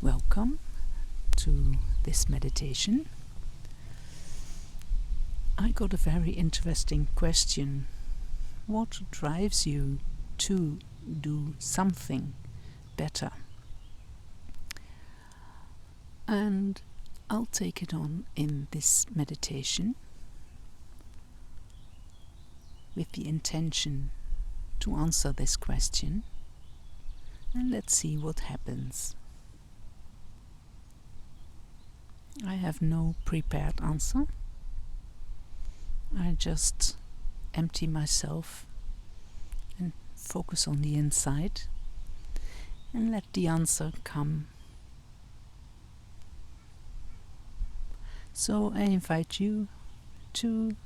Welcome to this meditation. I got a very interesting question. What drives you to do something better? And I'll take it on in this meditation with the intention to answer this question, and let's see what happens. I have no prepared answer. I just empty myself and focus on the inside and let the answer come. So I invite you to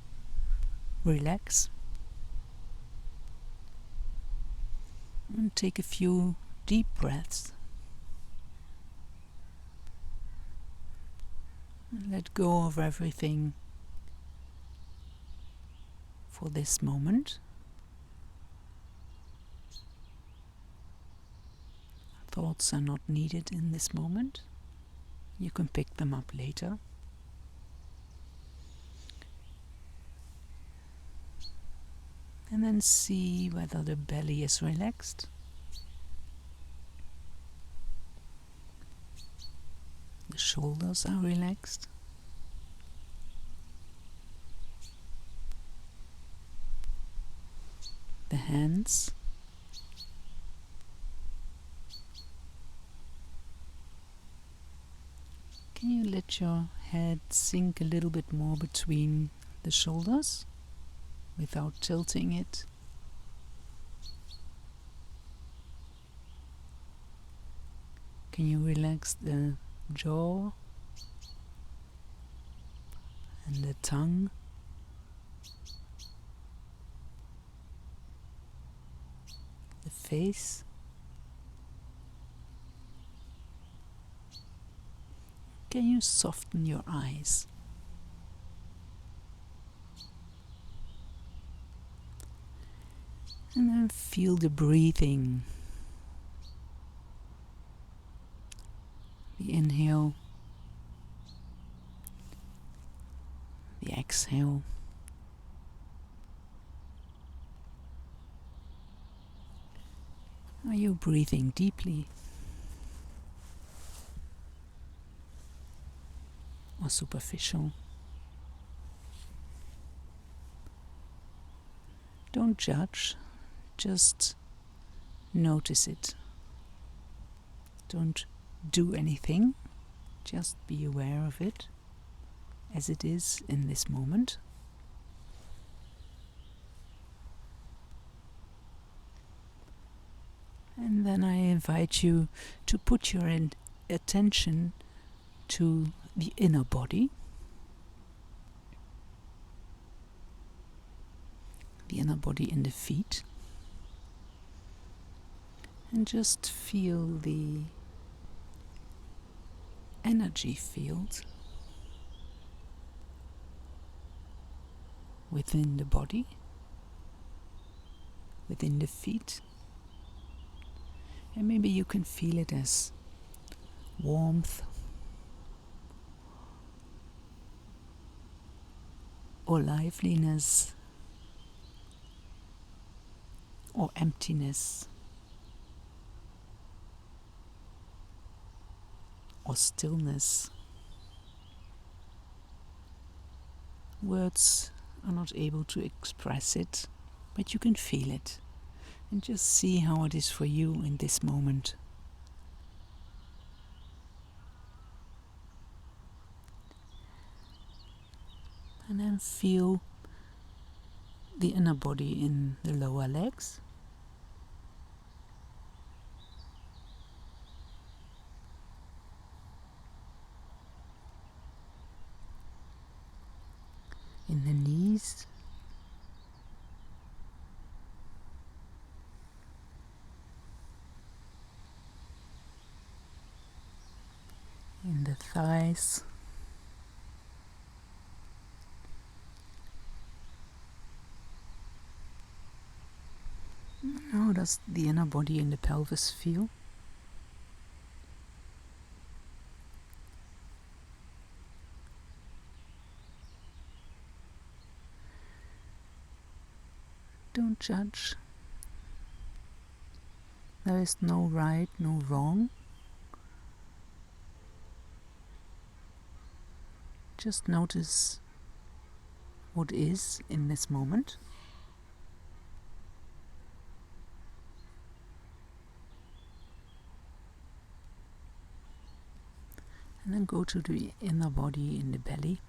relax and take a few deep breaths. Let go of everything for this moment. Thoughts are not needed in this moment. You can pick them up later. And then see whether the belly is relaxed. The shoulders are relaxed. The hands. Can you let your head sink a little bit more between the shoulders without tilting it? Can you relax the jaw and the tongue? The face? Can you soften your eyes? And then feel the breathing. The inhale, the exhale. Are you breathing deeply or superficial? Don't judge, just notice it. Don't do anything, just be aware of it as it is in this moment. And then I invite you to put your attention to the inner body, in the feet, and just feel the energy field within the body, within the feet. And maybe you can feel it as warmth or liveliness or emptiness or stillness. Words are not able to express it, but you can feel it. And just see how it is for you in this moment. And then feel the inner body in the lower legs. In the knees. In the thighs. How does the inner body in the pelvis feel? Don't judge. There is no right, no wrong. Just notice what is in this moment. And then go to the inner body in the belly.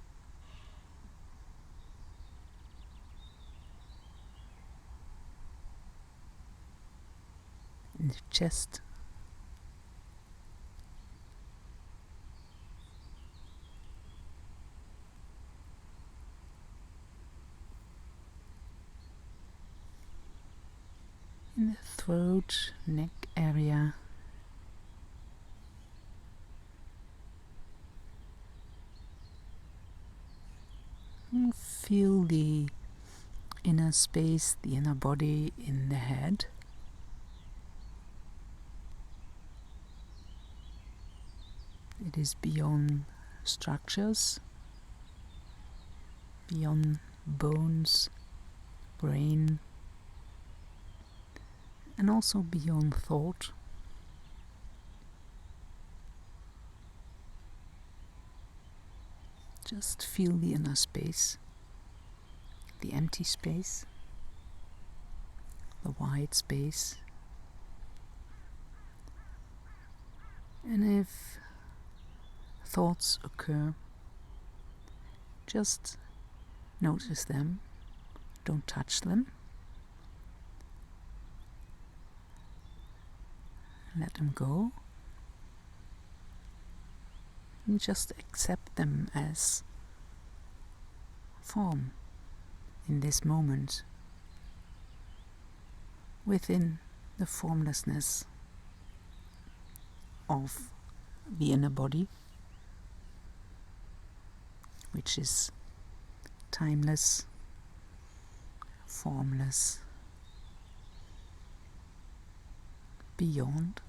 In the chest. In the throat, neck area. And feel the inner space, the inner body in the head. It is beyond structures, beyond bones, brain, and also beyond thought. Just feel the inner space, the empty space, the wide space. And if thoughts occur, just notice them, don't touch them. Let them go. And just accept them as form in this moment, within the formlessness of the inner body, which is timeless, formless, beyond.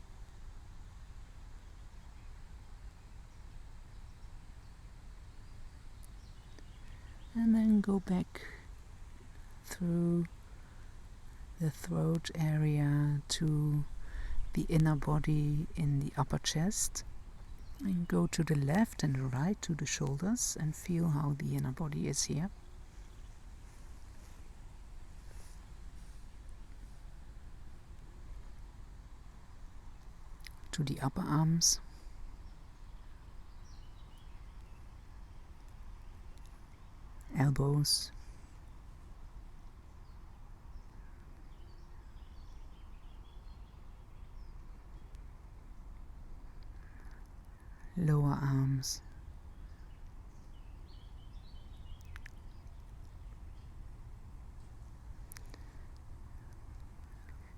And then go back through the throat area to the inner body in the upper chest. And go to the left and the right to the shoulders and feel how the inner body is here. To the upper arms. Elbows. Lower arms.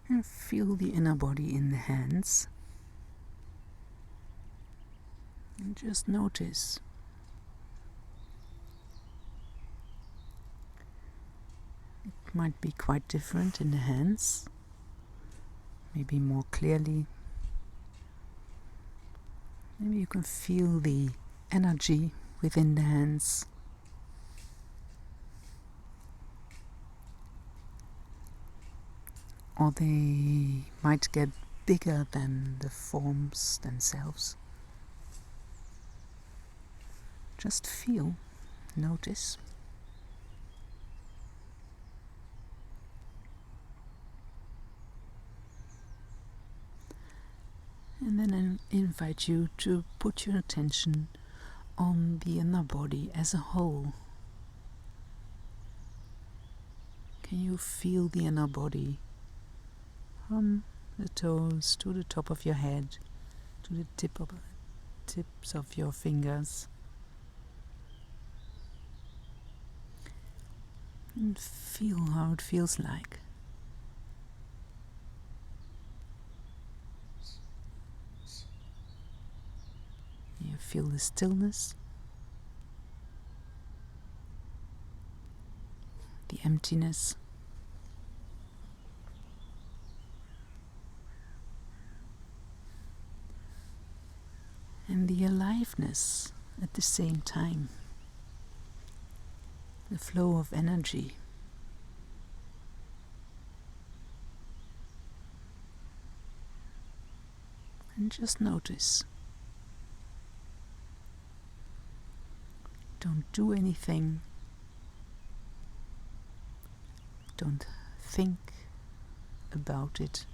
And feel the inner body in the hands. And just notice. It might be quite different in the hands, maybe more clearly. Maybe you can feel the energy within the hands. Or they might get bigger than the forms themselves. Just feel, notice. And then I invite you to put your attention on the inner body as a whole. Can you feel the inner body from the toes to the top of your head, to the tips of your fingers? And feel how it feels like. You feel the stillness, the emptiness, and the aliveness at the same time. The flow of energy. And just notice. Don't do anything. Don't think about it.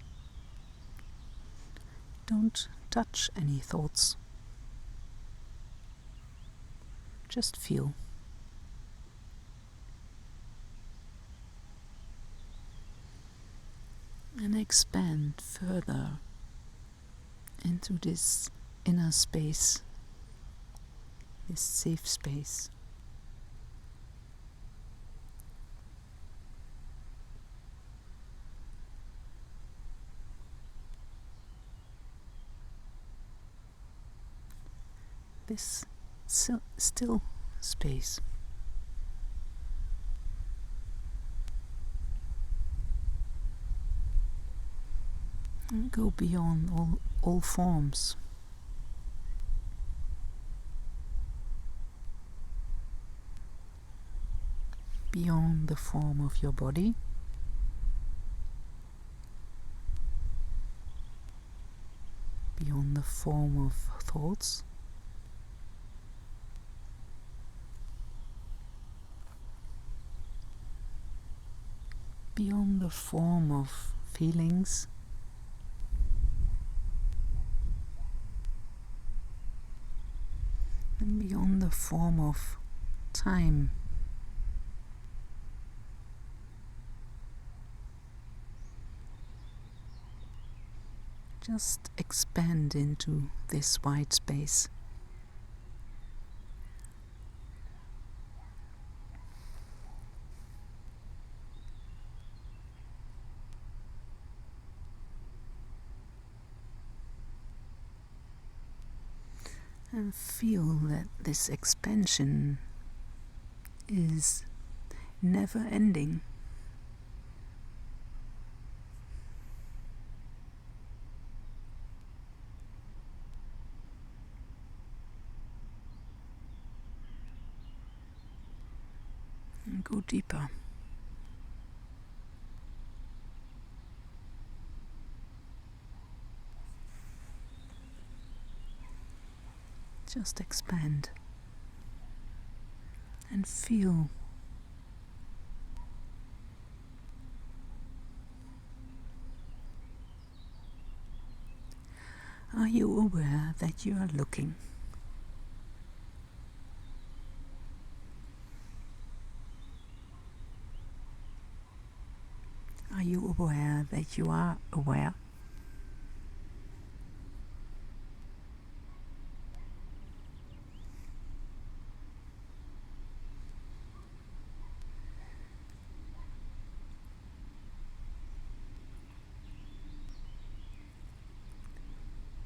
Don't touch any thoughts. Just feel. And expand further into this inner space, this safe space. This still space. And go beyond all forms. Beyond the form of your body. Beyond the form of thoughts. Beyond the form of feelings. And beyond the form of time. Just expand into this wide space. And feel that this expansion is never ending. And go deeper. Just expand and feel. Are you aware that you are looking? Are you aware that you are aware?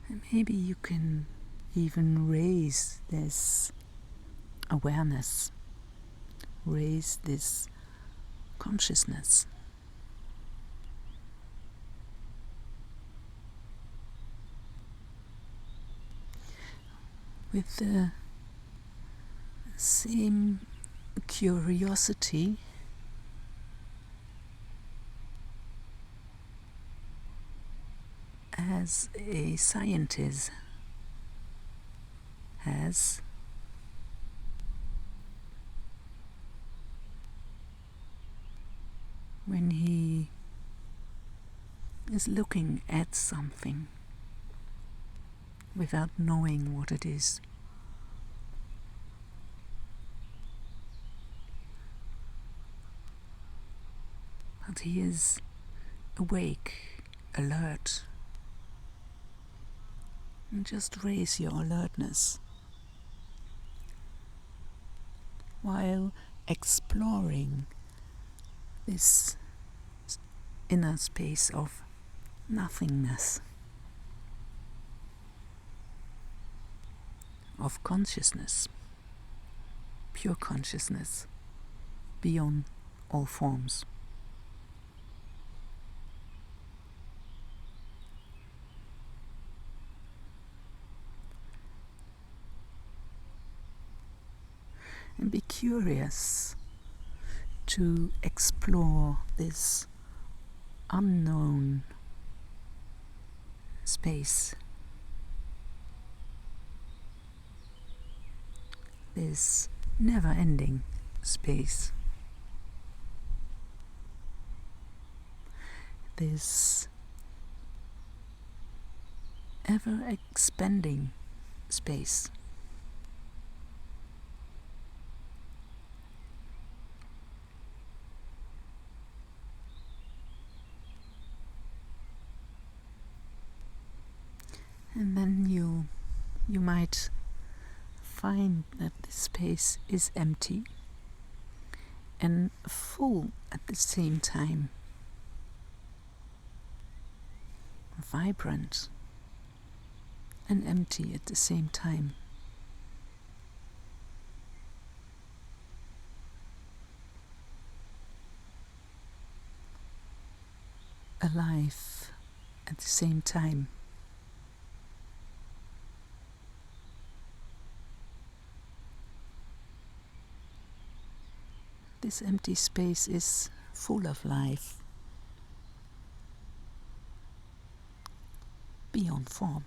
And maybe you can even raise this awareness, raise this consciousness. With the same curiosity as a scientist has when he is looking at something without knowing what it is. But he is awake, alert. And just raise your alertness while exploring this inner space of nothingness, of consciousness, pure consciousness, beyond all forms. And be curious to explore this unknown space this never-ending space, this ever-expanding space. And then you might find that this space is empty and full at the same time, vibrant and empty at the same time. Alive at the same time. This empty space is full of life, beyond form.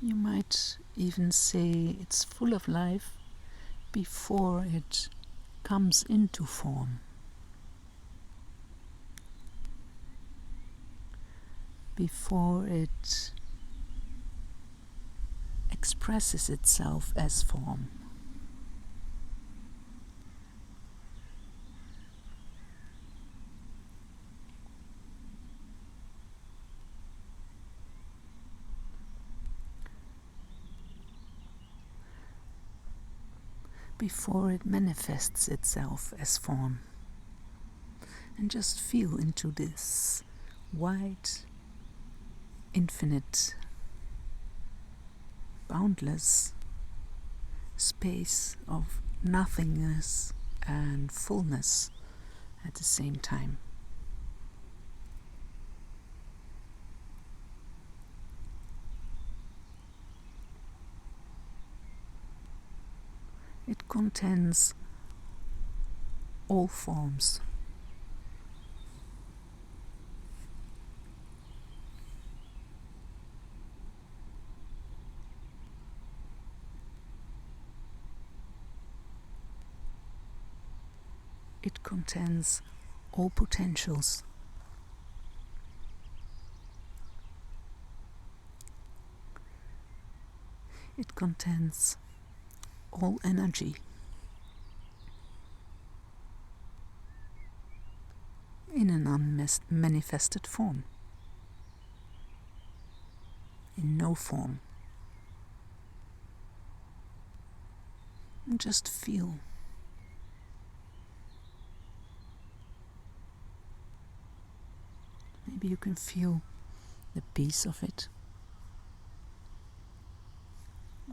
You might even say it's full of life before it comes into form. Before it expresses itself as form. Before it manifests itself as form. And just feel into this wide, infinite, boundless space of nothingness and fullness at the same time. It contains all forms. It contains all potentials. It contains all energy. In an unmanifested form. In no form. And just feel. Maybe you can feel the peace of it,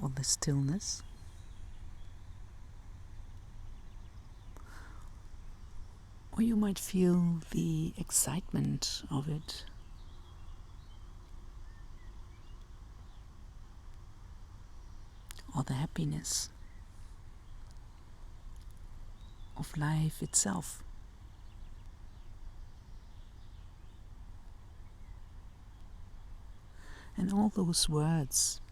or the stillness, or you might feel the excitement of it, or the happiness of life itself. And all those words,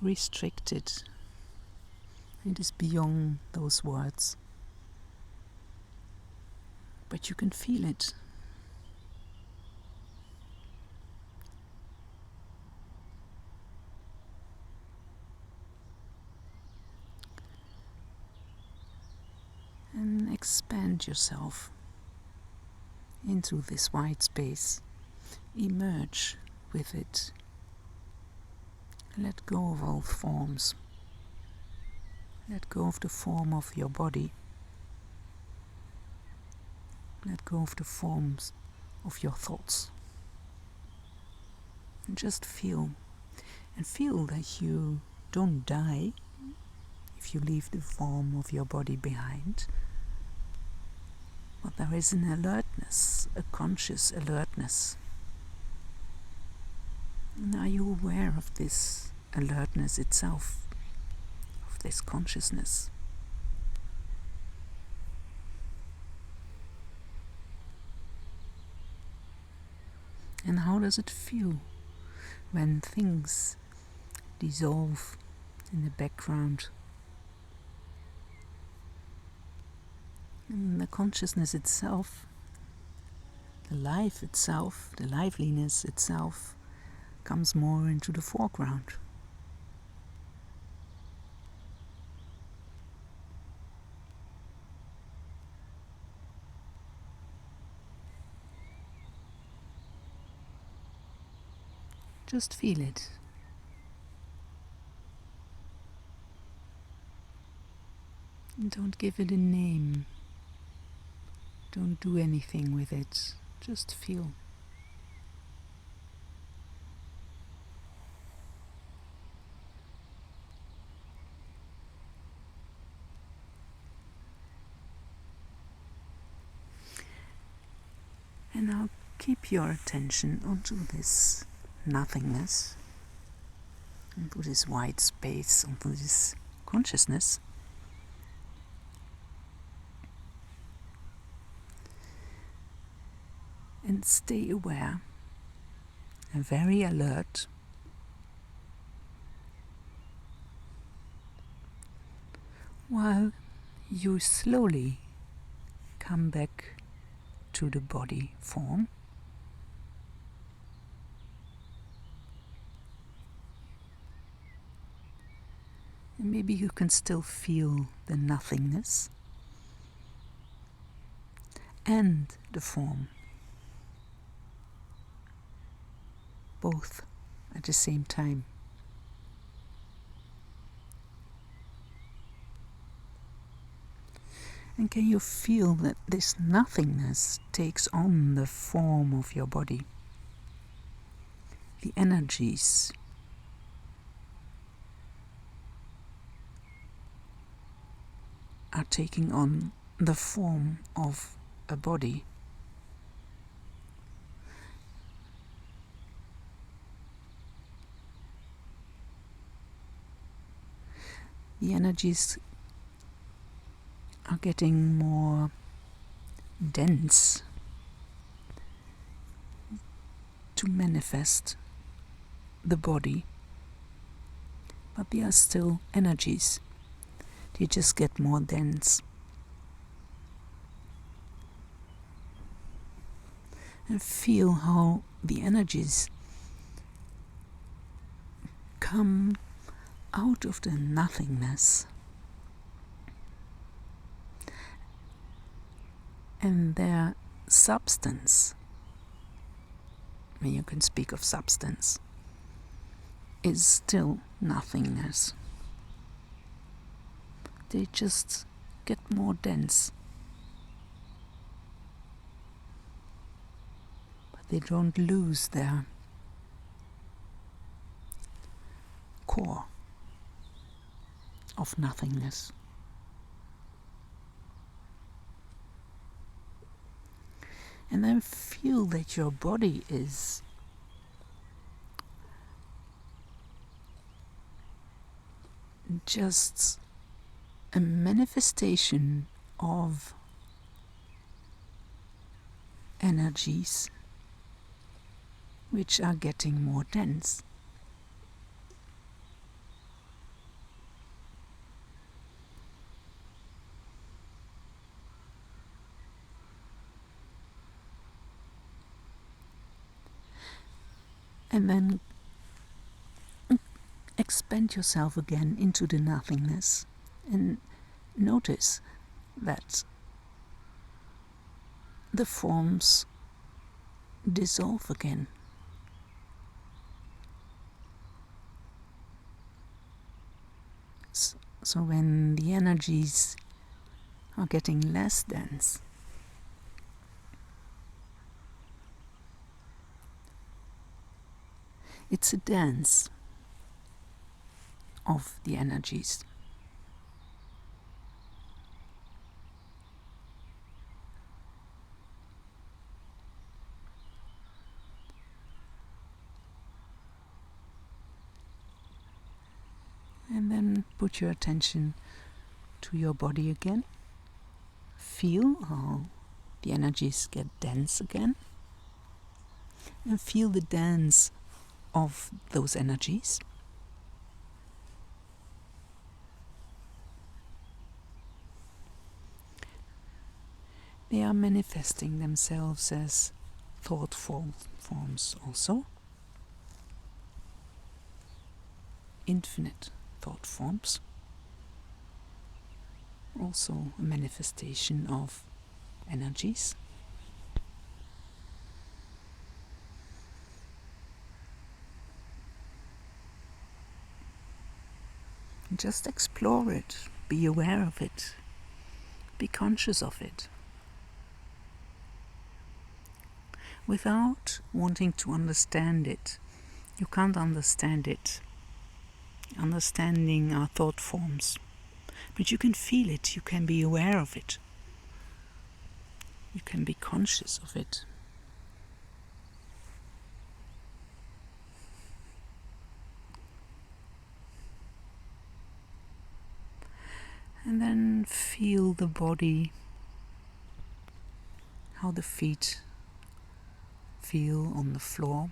restricted, it is beyond those words. But you can feel it. And expand yourself into this wide space. Emerge with it. Let go of all forms. Let go of the form of your body. Let go of the forms of your thoughts. And just feel. And feel that you don't die if you leave the form of your body behind. But there is an alertness, a conscious alertness. And are you aware of this alertness itself, of this consciousness? And how does it feel when things dissolve in the background? And the consciousness itself, the life itself, the liveliness itself comes more into the foreground. Just feel it. And don't give it a name. Don't do anything with it. Just feel. And now keep your attention onto this nothingness, onto this white space, onto this consciousness. And stay aware and very alert while you slowly come back to the body form. And maybe you can still feel the nothingness and the form, both at the same time. And can you feel that this nothingness takes on the form of your body? The energies are taking on the form of a body. The energies are getting more dense to manifest the body, but they are still energies. They just get more dense. And feel how the energies come out of the nothingness. And their substance, when you can speak of substance, is still nothingness. They just get more dense. But they don't lose their core of nothingness. And then feel that your body is just a manifestation of energies which are getting more dense. And then expand yourself again into the nothingness and notice that the forms dissolve again. So when the energies are getting less dense, it's a dance of the energies. And then put your attention to your body again. Feel how the energies get dense again. and feel the dance of those energies. They are manifesting themselves as thought forms also. Infinite thought forms. Also a manifestation of energies. Just explore it, be aware of it, be conscious of it, without wanting to understand it. You can't understand it. Understanding our thought forms, but you can feel it, you can be aware of it, you can be conscious of it. And then feel the body, how the feet feel on the floor.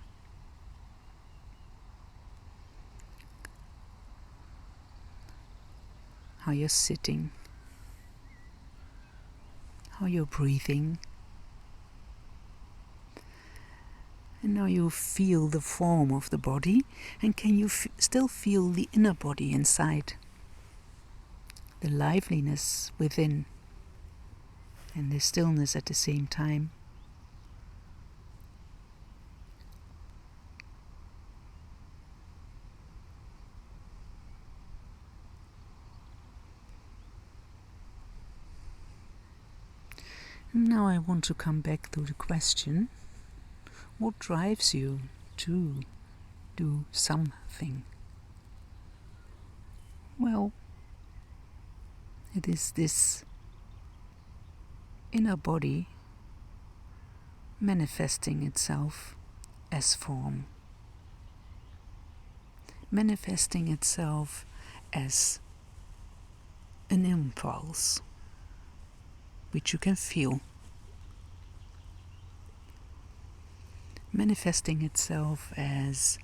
How you're sitting, how you're breathing. And now you feel the form of the body, and can you still feel the inner body inside? The liveliness within, and the stillness at the same time. Now I want to come back to the question, what drives you to do something? Well, it is this inner body manifesting itself as form, manifesting itself as an impulse which you can feel, manifesting itself as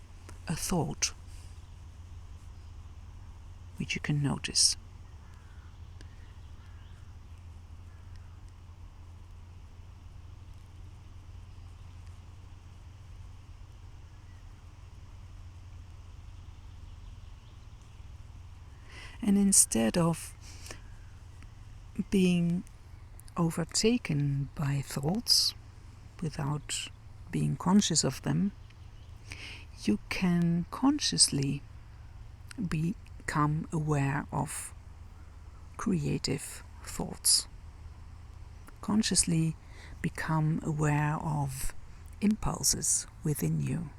a thought which you can notice. And instead of being overtaken by thoughts without being conscious of them, you can consciously become aware of creative thoughts. Consciously become aware of impulses within you.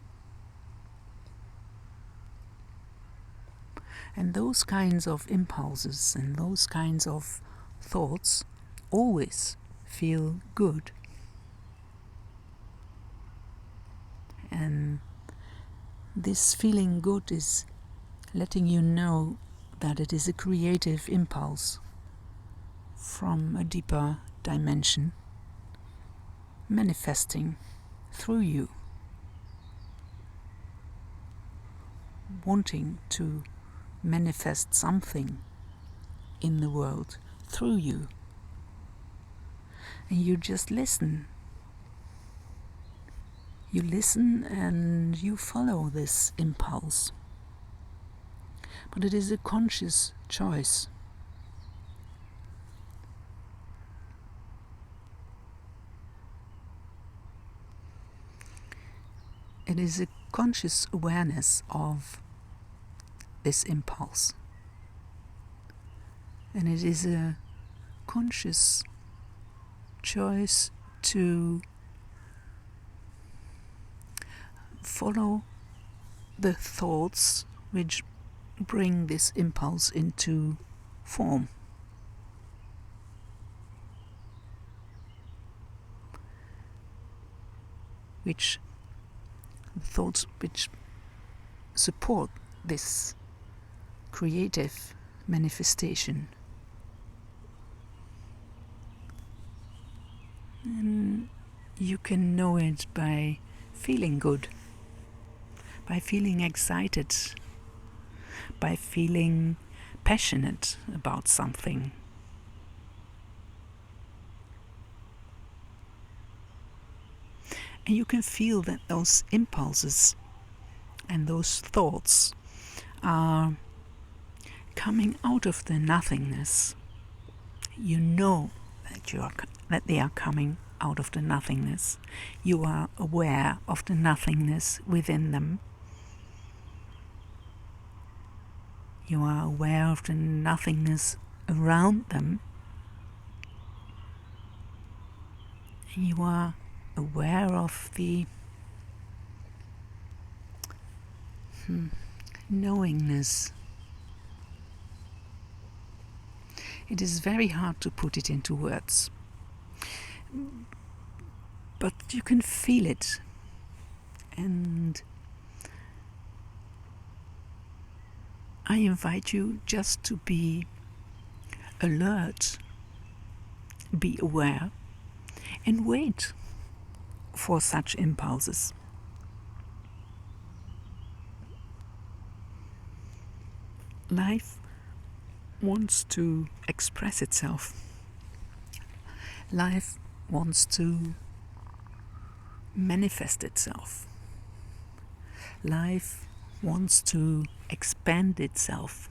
And those kinds of impulses and those kinds of thoughts always feel good. And this feeling good is letting you know that it is a creative impulse from a deeper dimension manifesting through you, wanting to manifest something in the world through you. And you just listen. You listen and you follow this impulse. But it is a conscious choice. It is a conscious awareness of this impulse. And it is a conscious choice to follow the thoughts which bring this impulse into form. Which thoughts which support this creative manifestation. And you can know it by feeling good, by feeling excited, by feeling passionate about something. And you can feel that those impulses and those thoughts are coming out of the nothingness. You know that they are coming out of the nothingness. You are aware of the nothingness within them. You are aware of the nothingness around them. And you are aware of the knowingness. It is very hard to put it into words, but you can feel it. And I invite you just to be alert, be aware, and wait for such impulses. Life wants to express itself. Life wants to manifest itself. Life wants to expand itself.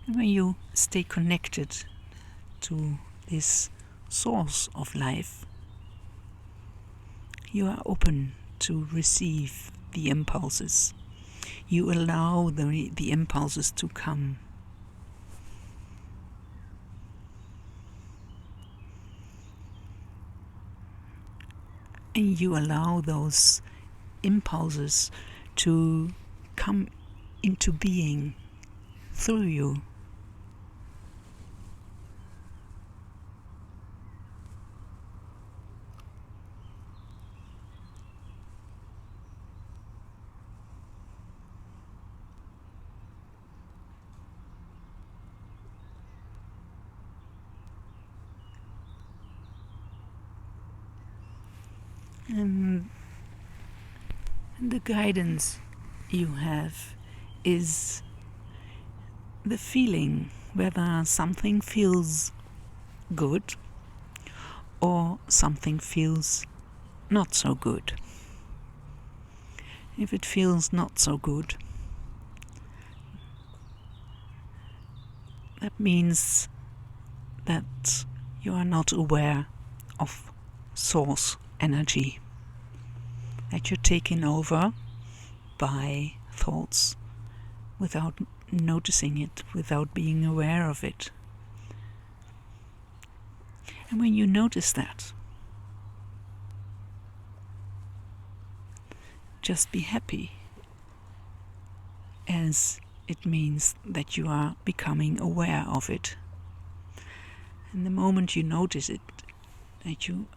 And when you stay connected to this source of life, you are open to receive the impulses. You allow the impulses to come. And you allow those impulses to come into being through you. And the guidance you have is the feeling whether something feels good or something feels not so good. If it feels not so good, that means that you are not aware of source energy, that you're taken over by thoughts without noticing it, without being aware of it. And when you notice that, just be happy, as it means that you are becoming aware of it. And the moment you notice it, that you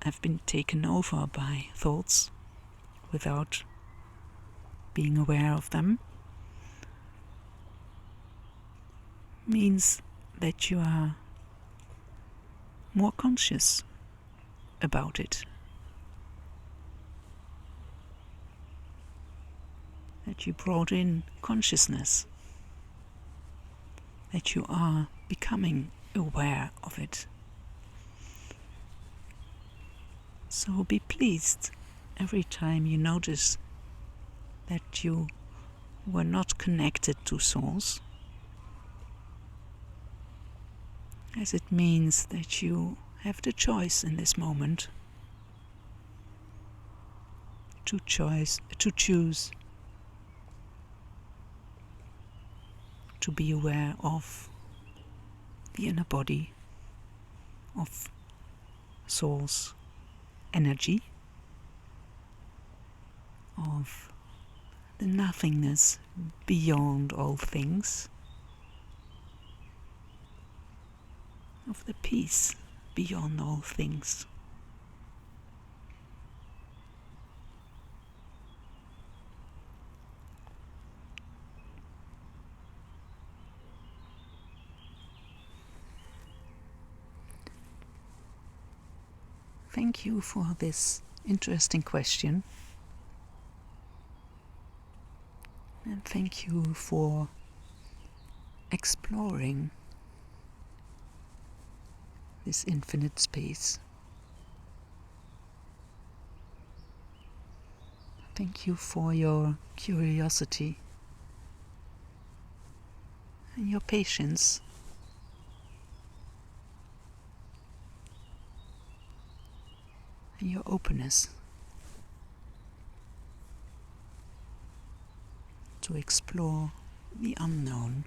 have been taken over by thoughts without being aware of them, means that you are more conscious about it. That you brought in consciousness. That you are becoming aware of it. So be pleased every time you notice that you were not connected to Source, as it means that you have the choice in this moment to choose to be aware of the inner body, of Source energy, of the nothingness beyond all things, of the peace beyond all things. Thank you for this interesting question. And thank you for exploring this infinite space. Thank you for your curiosity and your patience. And your openness to explore the unknown.